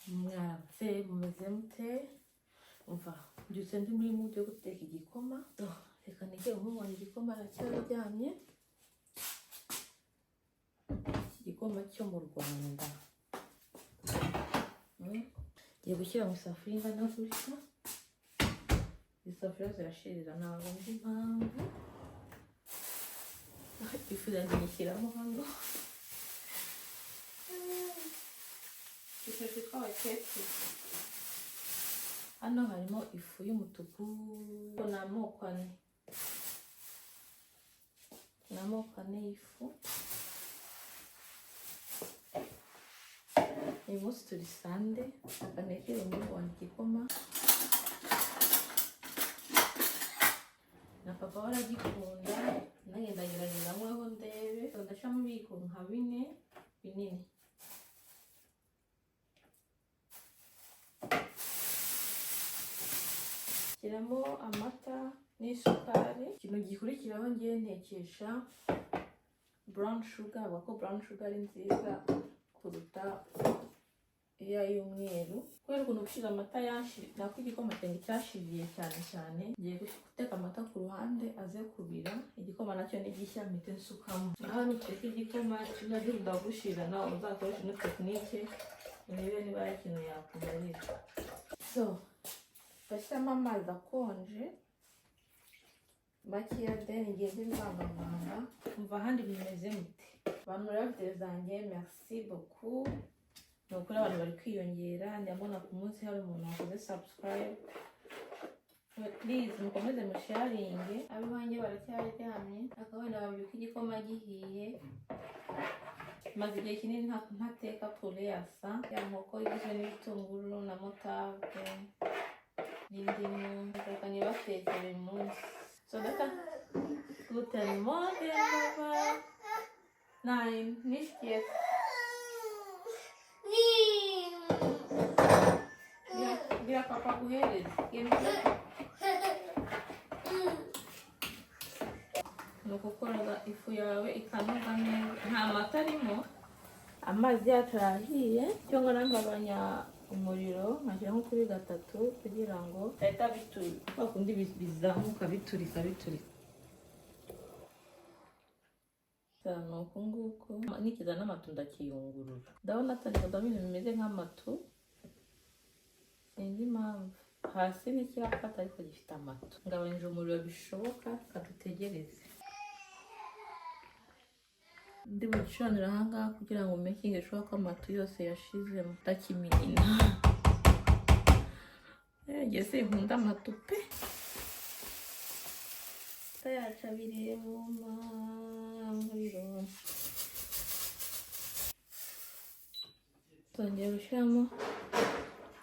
Mwaramutse mumeze mute? Umva mbyutse ndi muri mood yo guteka igikoma. Reka nige umuhungu wanjye igikoma aracyaryamye. Igikoma cyo mu Rwanda. Ngiye gushyira mu isafuriya ingana gutya. Isafuriya zirashirira ntabwo nzi impamvu. Ifu yanjye nyishyiramo hano. Ishusho twawe keke. Hano harimo ifu y'umutuku n'amoko ane y'ifu. Uyu munsi turi sande, akanekere umuhungu wanjye igikoma. Na papa waragikunda, nanjye ndagerageza nkweho ndebe. Ndashyiramo ibiyiko nka bine binini. Shyiramo amata n'isukari. Ikintu gikurikiraho ngiye ntekesha brown sugar, kuko brown sugar ari nziza kuruta iya y'umweru. Kubera ukuntu gushyira amata nako igikoma cyanjye cyashiriye cyane. Ngiye guteka amata ku ruhande aze kubira. Igikoma nacyo ni gishya mpite nsukamo. Hano uteka igikoma kinajya udagushira nawe uzakoresha ino tekinike urebe niba ari ikintu yakumarira. Bashyiramo amazi akonje makeya, then ngende mbangavanga. Umva ahandi bimeze mute abantu bafite zanjye? Merci beaucoup. Ni ukuri abantu bari kwiyongera. Ndabona ku munsi hari umuntu wakoze subscribe. Please mukomeze musharinge. Abiwanjye baracyaryamye, akabona babyuka igikoma gihiye. Maze igihe kinini ntateka Poulet Yassa, ya nkoko igizwe n'ibitunguru na motave n'indimu. Reka nibateke buri munsi. So data guten Morgen Papa. Nein, nicht jetzt. Gira Papa guhereza. Nuko ukora ifu yawe ikanoga neza. Nta mata arimo. Amazi yacu arahiye. Cyangwa nkagabanya umuriro nkashyira nko kuri 3 kugira ngo ahita bituri. Bakundi bizamuka biturika. Nuko nguko nikiza n'amatunda kiyungurura. Ndabona atari ibintu bimeze nk'amatu. Sinzi impamvu. Hasi n'ikirafata ariko gifite amatu. Ngabanyije umuriro bishoboka, katutegereze. Ndi bugicanira ahangaha kugira ngo making sure ko amatu yose yashizemo takiminina. Ngeze nkunda amatu pe. Tayaca birebo mabiro. Tongera gushyiramo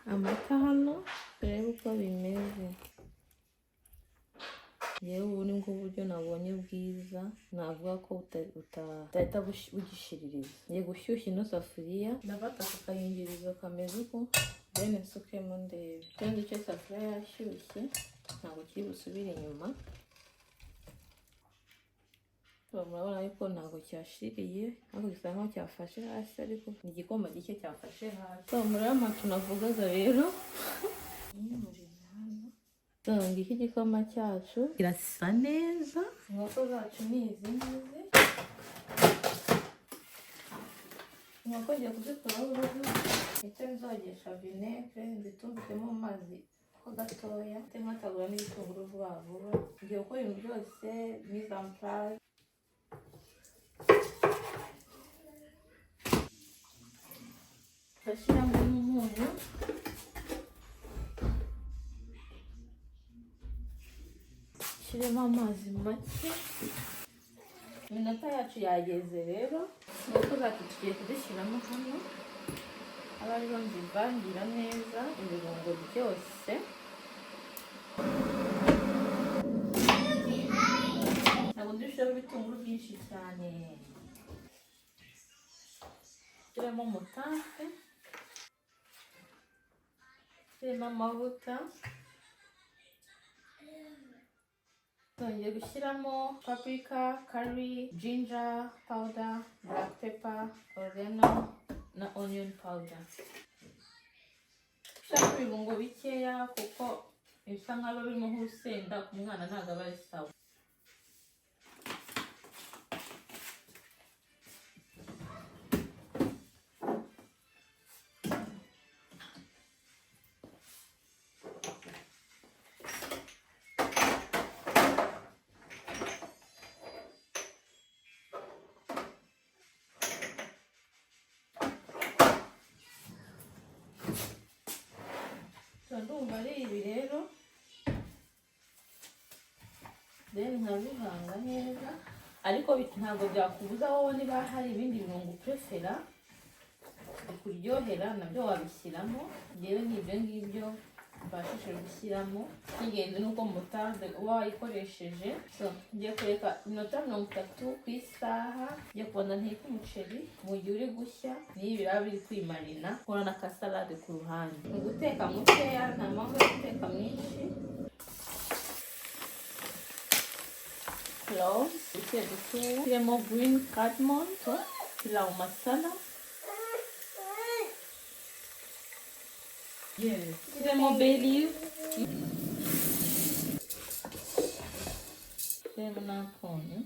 amata hano turebe uko bimeze. Yewe ubu ni bwo buryo nabonye bwiza, navuga ko utahita bugishiririza. Ngiye gushyushya ino safuriya, ndafata akayungirizo kameze uko, then nsukemo ndebe. Kandi icyo safuriya yashyushye ntabwo kiri busubire inyuma. Murabona yuko ntabwo cyashiriye, ariko gisa nkaho cyafashe hasi, ariko ni igikoma gike cyafashe hasi. Murabona amatu navugaga rero. Ngiki igikoma cyacu kirasa neza. Inkoko zacu ni izi ngizi. Inkoko ngiye kuzikuraho uruhu. Icyo nzogesha vinegere nzitumbikemo mu mazi ho gatoya. Nkatagura n'ibitunguru vuba. Ngiye gukora ibintu byose mise en place. Bashyiramo n'umunyu. Shyiremo amazi make. Iminota yacu yageze rero. Inkoko zacu tugiye kuzishyiramo hano. Aba ariho nzivangira neza ibirungo byose. Ntabwo ndushaho ibitunguru byinshi cyane. Shyiramo motave. Shyiramo amavuta. Ngiye gushyiramo paprika, curry, ginger powder, black pepper, oregano na onion powder. ibirungo bikeya kuko bisa nkaho birimo nk'urusenda ku mwana ntabwo aba ari sawa. Ndumva ari ibi rero, then nkabivanga neza, ariko ntabwo byakubuza wowe niba hari ibindi birungo prefera bikuryohera nabyo wabishyiramo. Njyewe nk'ibyo ngibyo mbashije gushyiramo, n'ingenzi nuko mutade uba wayikoresheje. So ngiye kureka iminota 30 ku isaha, ngiye kubona nteka umuceri mu gihe uri gushya n'ibi biraba biri kwimarina, nkora na kasalade ku ruhande. Ni guteka mukeya, nta mpamvu yo guteka mwinshi. Pilau duke dushyiremo green cardamom, so pilau masala. Yes. Siremo bay leaf. Siremo n'akonyo.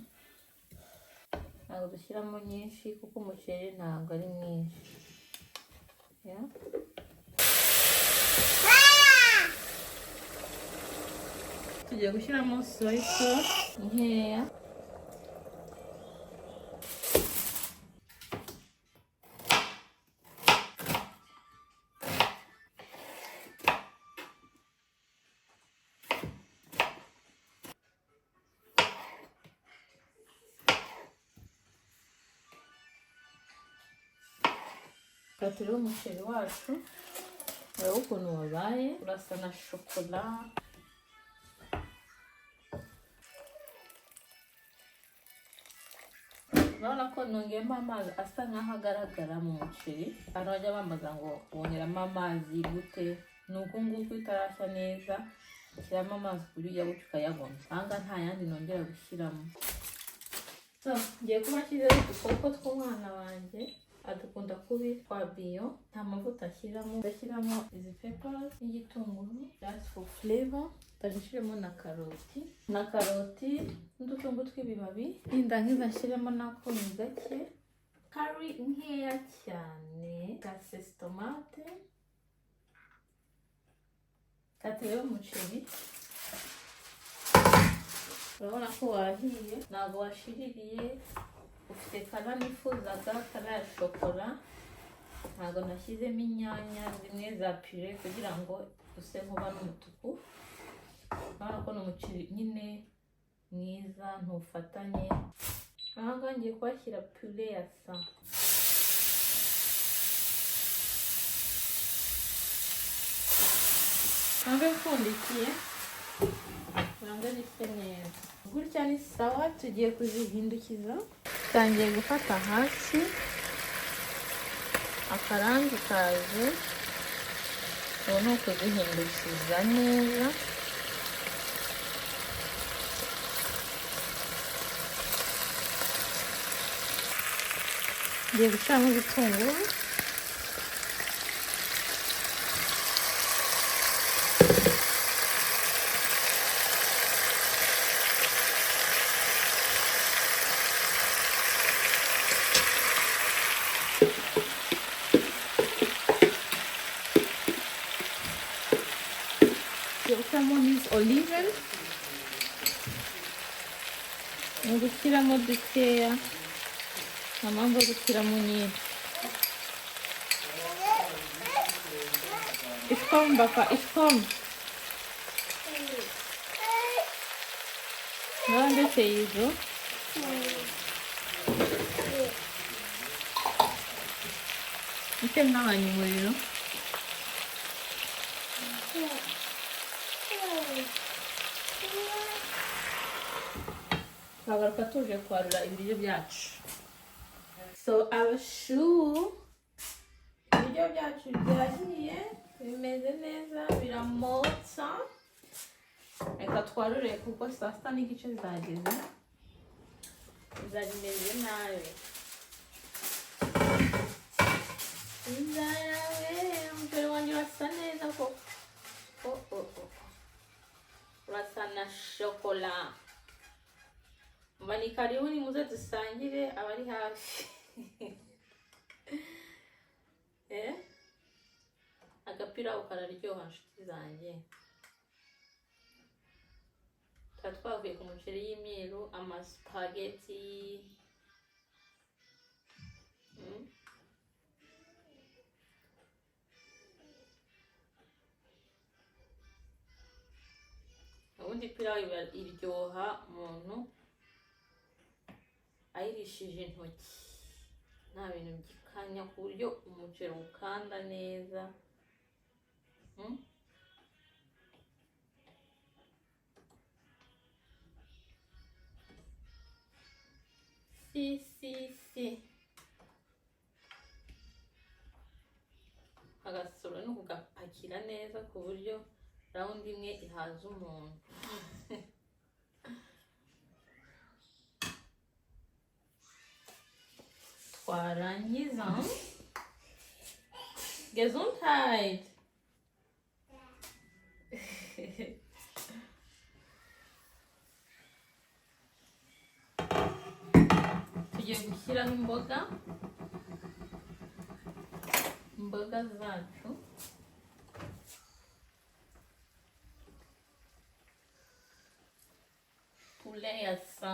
Ntabwo dushyiramo nyinshi kuko umuceri ntabwo ari mwinshi. Yeah. Tugiye gushyiramo soy sauce nkeya. Turiho umuceri wacu, urabona ukuntu wabaye, urasa na shokora. Urabona ko nongeyemo amazi asa nkaho agaragara mu muceri. Abantu bajya bambaza ngo wongeramo amazi gute, ni uku nguku utarashya neza ushyiramo amazi ku buryo ujya guca ukayabona. Aha nta yandi nongera gushyiramo. So ngiye kuba nshyizeho udukoko tw'umwana wanjye, adukunda kubi twa bio, nta mavuta ashyiramo. Ndashyiramo izi peppers n'igitunguru just for flavor. Ndashyiramo na karoti n'udutunguru tw'ibibabi. Nindangiza nshyiremo n'akunyu gake, curry nkeya cyane, gasesi tomate. Katereho umuceri. Urabona ko wahiye, ntabwo washiririye, ufite kara nifuzaga, kara ya shokora. Ntabwo nashyizemo inyanya zimwe za pure kugira ngo use nkuba n'umutuku. Urabona ko ni umuceri nyine mwiza, ntufatanye. Aha ngaha ngiye kuhashyira Poulet Yassa. Ntabwo ipfundikiye, ntabwo zifite neza. Gutya ni sawa, tugiye kuzihindukiza. Tangiye gufata hasi, akarangi kaje, ubu ni ukuzihindukiza neza. Ngiye gushyiramo ibitunguru. Ngiye gushyiramo n'izi olive. Ni ugushyiramo dukeya, nta mpamvu yo gushyiramo nyinshi. Iskomu baka, iskomu. Ngaho ndetse yizo. Ite mwabanye umuriro. Twagaruka tuje kwarura ibiryo byacu. So abashu, ibiryo byacu byahiye, bimeze neza, biramotsa. Reka twarure kuko saa sita n'igice zageze. Bizari bimeze nabi. Bizarawe, umuceri wanjye urasa neza koko. na chocolat. Mbani karibu ni muze dusangire abari hafi. Agapira kararyoha nshuti zanjye. Twavuye ku muceri y'imyeru, amaspaghetti. Ubundi pilau iryoha umuntu ayirishije intoki, nta bintu byikanya, ku buryo umuceri ukanda neza. Si agasoro no kugapakira neza ku buryo round imwe ihaza umuntu. Twarangiza Gesundheit. Tugiye gushyiraho imboga zacu. Poulet Yassa.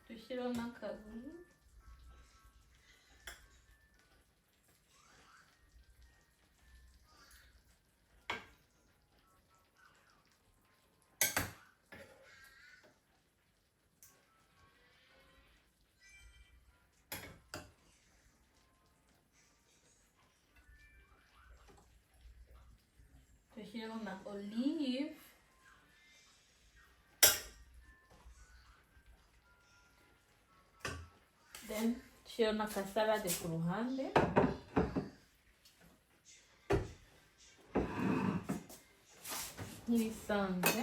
Dushyiraho n'akaguru. Dushyiraho na olive. Then dushyiraho n'akasalade ku ruhande. Nk'ibisanzwe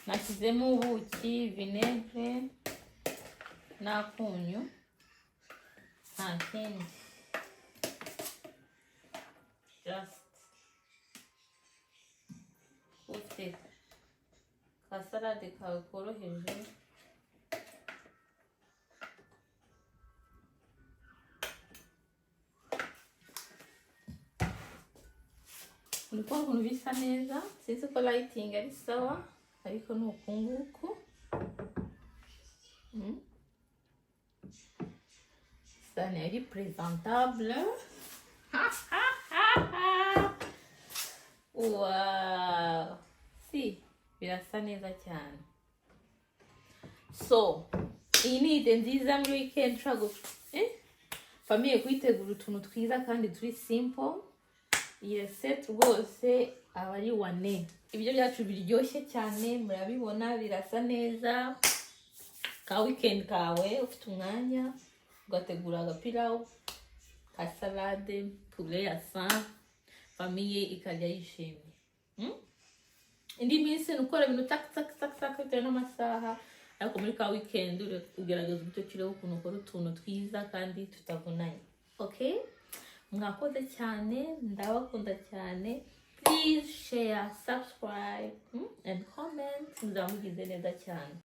nashyizemo ubuki, vinegre n'akunyu, nta kindi. Just ufite kasalade kawe koroheje. Uri kubona ukuntu bisa neza, sinzi ko lighting ari sawa, ariko ni uku nguku. Cyane ari presentable. Wow, si birasa neza cyane. So iyi ni ide nziza muri weekend ushobora famiye kuyitegura utuntu twiza kandi turi simple. Iyi set rwose aba ari wane. Ibyo byacu biryoshye cyane, murabibona birasa neza. Ka weekend kawe ufite umwanya ugategura agapilau, ka salade, poulet yassa, famiye ikarya yishimye. Indi minsi nukora ibintu tak bitewe n'amasaha, ariko muri ka weekend ugerageza uburyo kiriho ukuntu ukora utuntu twiza kandi tutavunanye. Okay? Mwakoze cyane, ndabakunda cyane. Please share, subscribe and comment. Muzamugize neza cyane.